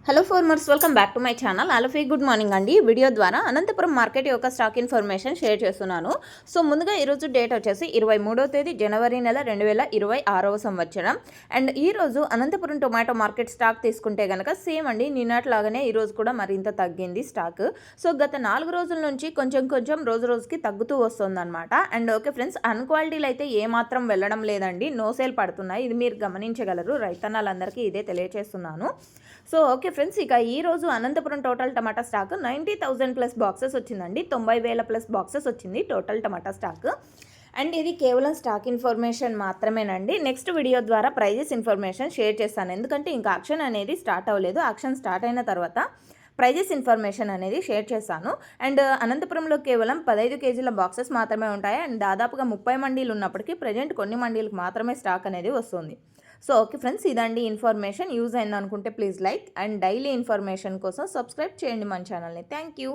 Hello farmers, welcome back to my channel. అలఫీ good morning అండి. Video ద్వారా Anantapuram market యొక్క స్టాక్ ఇన్ఫర్మేషన్ షేర్ చేస్తున్నాను. సో ముందుగా ఈరోజు డేట్ వచ్చేసి 23వ తేదీ జనవరి నెల 2026వ సంవత్సరం. అండ్ ఈరోజు అనంతపురం టొమాటో మార్కెట్ స్టాక్ తీసుకుంటే కనుక సేమ్ అండి, నిన్నట్లాగానే ఈరోజు కూడా మరింత తగ్గింది స్టాక్. సో గత 4 రోజుల నుంచి కొంచెం రోజు రోజుకి తగ్గుతూ వస్తుందన్నమాట. అండ్ ఓకే ఫ్రెండ్స్, అన్క్వాలిటీలు అయితే ఏమాత్రం వెళ్ళడం లేదండి, నో సేల్ పడుతున్నాయి. ఇది మీరు గమనించగలరు. రైతన్నలందరికీ ఇదే తెలియజేస్తున్నాను. సో ఓకే ఫ్రెండ్స్, ఇక ఈరోజు అనంతపురం టోటల్ టమాటా స్టాక్ 90,000 ప్లస్ బాక్సెస్ వచ్చిందండి. 90,000 ప్లస్ బాక్సెస్ వచ్చింది టోటల్ టమాటా స్టాక్. అండ్ ఇది కేవలం స్టాక్ ఇన్ఫర్మేషన్ మాత్రమేనండి. నెక్స్ట్ వీడియో ద్వారా ప్రైజెస్ ఇన్ఫర్మేషన్ షేర్ చేస్తాను, ఎందుకంటే ఇంకా ఆక్షన్ అనేది స్టార్ట్ అవ్వలేదు. ఆక్షన్ స్టార్ట్ అయిన తర్వాత ప్రైజెస్ ఇన్ఫర్మేషన్ అనేది షేర్ చేస్తాను. అండ్ అనంతపురంలో కేవలం 15 కేజీల బాక్సెస్ మాత్రమే ఉంటాయి. అండ్ దాదాపుగా 30 మండీలు ఉన్నప్పటికీ ప్రజెంట్ కొన్ని మండీలకు మాత్రమే స్టాక్ అనేది వస్తుంది. సో ఓకే ఫ్రెండ్స్, ఇదండి ఇన్ఫర్మేషన్. యూజ్ అయింది అనుకుంటే please like, and daily information కోసం సబ్స్క్రైబ్ చేయండి మన ఛానల్ని. Thank you.